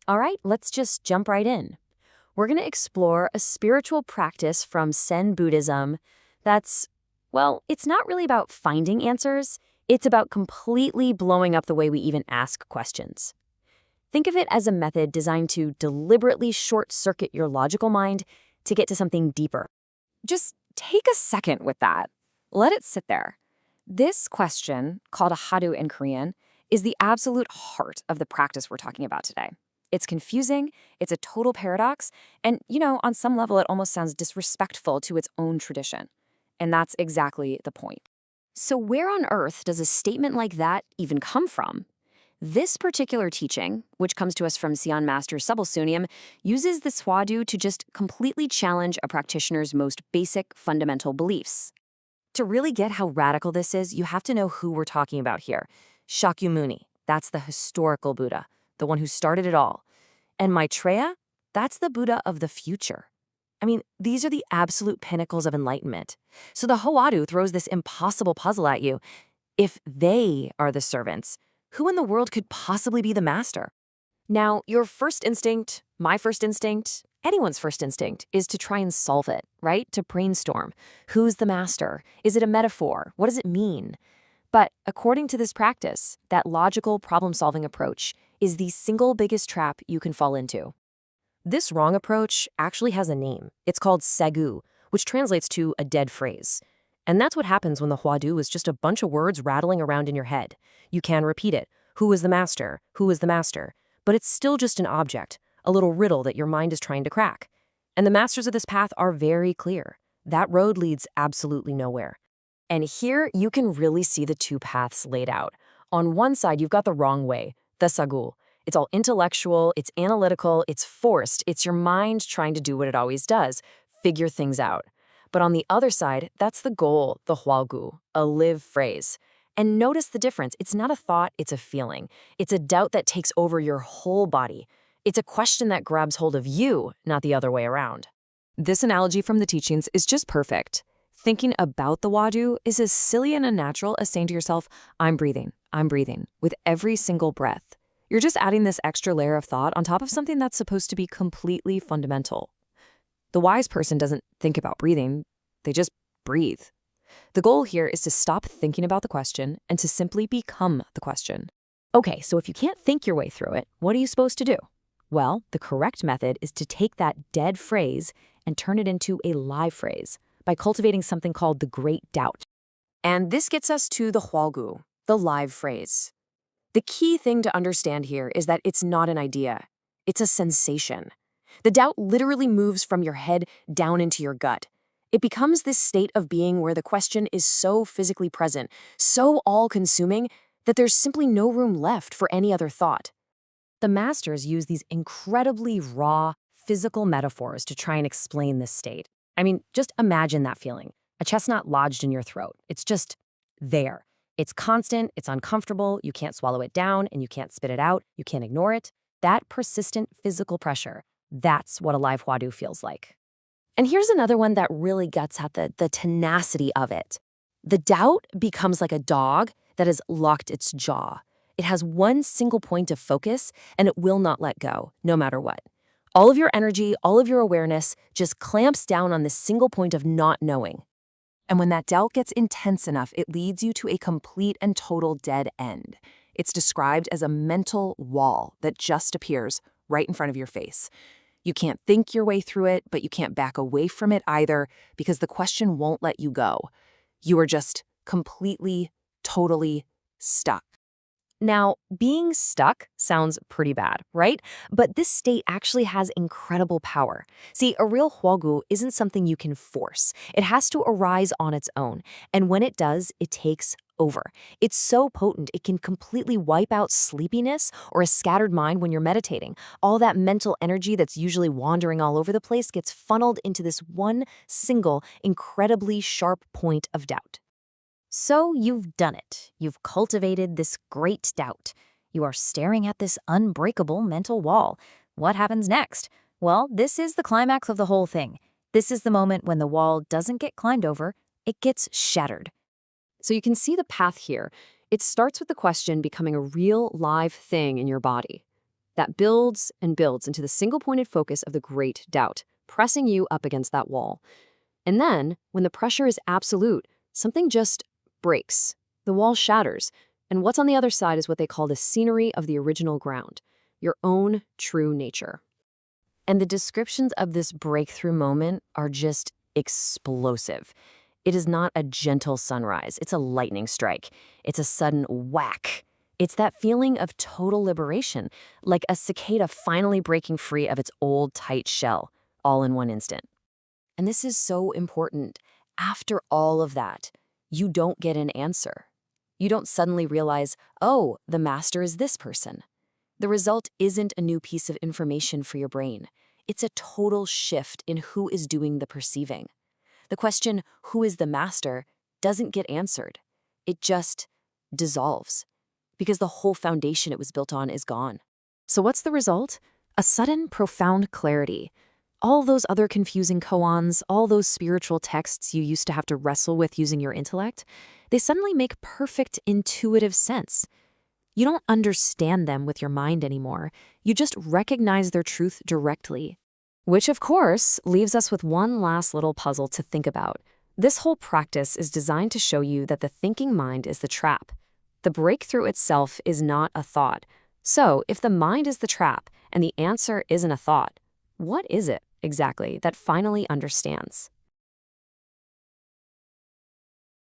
All right, let's just jump right in. We're going to explore a spiritual practice from Zen Buddhism that's, well, it's not really about finding answers. It's about completely blowing up the way we even ask questions. Think of it as a method designed to deliberately short-circuit your logical mind to get to something deeper. Just take a second with that. Let it sit there. This question, called a Hwadu in Korean, is the absolute heart of the practice we're talking about today. It's confusing, it's a total paradox, and, on some level it almost sounds disrespectful to its own tradition. And that's exactly the point. So where on earth does a statement like that even come from? This particular teaching, which comes to us from Seon Master Subul, uses this Hwadu to just completely challenge a practitioner's most basic fundamental beliefs. To really get how radical this is, you have to know who we're talking about here. Shakyamuni, that's the historical Buddha, the one who started it all. And Maitreya, that's the Buddha of the future. I mean, these are the absolute pinnacles of enlightenment. So the Hwadu throws this impossible puzzle at you. If they are the servants, who in the world could possibly be the master? Now, your first instinct, my first instinct, anyone's first instinct is to try and solve it, right? To brainstorm. Who's the master? Is it a metaphor? What does it mean? But according to this practice, that logical problem-solving approach is the single biggest trap you can fall into. This wrong approach actually has a name. It's called segu, which translates to a dead phrase. And that's what happens when the Hwadu is just a bunch of words rattling around in your head. You can repeat it. Who is the master? Who is the master? But it's still just an object, a little riddle that your mind is trying to crack. And the masters of this path are very clear. That road leads absolutely nowhere. And here you can really see the two paths laid out. On one side, you've got the wrong way, the sagul. It's all intellectual, it's analytical, it's forced, it's your mind trying to do what it always does, figure things out. But on the other side, that's the goal, the hwalgu, a live phrase. And notice the difference. It's not a thought, it's a feeling. It's a doubt that takes over your whole body. It's a question that grabs hold of you, not the other way around. This analogy from the teachings is just perfect. Thinking about the Hwadu is as silly and unnatural as saying to yourself, I'm breathing, with every single breath. You're just adding this extra layer of thought on top of something that's supposed to be completely fundamental. The wise person doesn't think about breathing, they just breathe. The goal here is to stop thinking about the question and to simply become the question. Okay, so if you can't think your way through it, what are you supposed to do? Well, the correct method is to take that dead phrase and turn it into a live phrase by cultivating something called the great doubt. And this gets us to the hwalgu, the live phrase. The key thing to understand here is that it's not an idea. It's a sensation. The doubt literally moves from your head down into your gut. It becomes this state of being where the question is so physically present, so all-consuming, that there's simply no room left for any other thought. The masters use these incredibly raw, physical metaphors to try and explain this state. I mean, just imagine that feeling. A chestnut lodged in your throat. It's just there. It's constant, it's uncomfortable, you can't swallow it down, and you can't spit it out, you can't ignore it. That persistent physical pressure, that's what a live Hwadu feels like. And here's another one that really gets at the tenacity of it. The doubt becomes like a dog that has locked its jaw. It has one single point of focus, and it will not let go, no matter what. All of your energy, all of your awareness just clamps down on this single point of not knowing. And when that doubt gets intense enough, it leads you to a complete and total dead end. It's described as a mental wall that just appears right in front of your face. You can't think your way through it, but you can't back away from it either because the question won't let you go. You are just completely, totally stuck. Now, being stuck sounds pretty bad, right? But this state actually has incredible power. See, a real hwalgu isn't something you can force. It has to arise on its own. And when it does, it takes over. It's so potent, it can completely wipe out sleepiness or a scattered mind when you're meditating. All that mental energy that's usually wandering all over the place gets funneled into this one single, incredibly sharp point of doubt. So you've done it. You've cultivated this great doubt. You are staring at this unbreakable mental wall. What happens next? Well, this is the climax of the whole thing. This is the moment when the wall doesn't get climbed over, it gets shattered. So you can see the path here. It starts with the question becoming a real live thing in your body. that builds and builds into the single-pointed focus of the great doubt, pressing you up against that wall. And then, when the pressure is absolute, something just breaks. The wall shatters, and what's on the other side is what they call the scenery of the original ground, your own true nature. And the descriptions of this breakthrough moment are just explosive. It is not a gentle sunrise, it's a lightning strike. It's a sudden whack. It's that feeling of total liberation, like a cicada finally breaking free of its old tight shell, all in one instant. And this is so important. After all of that, you don't get an answer. You don't suddenly realize, oh, the master is this person. The result isn't a new piece of information for your brain. It's a total shift in who is doing the perceiving. The question, who is the master, doesn't get answered. It just dissolves, because the whole foundation it was built on is gone. So what's the result? A sudden, profound clarity. All those other confusing koans, all those spiritual texts you used to have to wrestle with using your intellect, they suddenly make perfect intuitive sense. You don't understand them with your mind anymore. You just recognize their truth directly. Which, of course, leaves us with one last little puzzle to think about. This whole practice is designed to show you that the thinking mind is the trap. The breakthrough itself is not a thought. So, if the mind is the trap and the answer isn't a thought, what is it exactly that finally understands?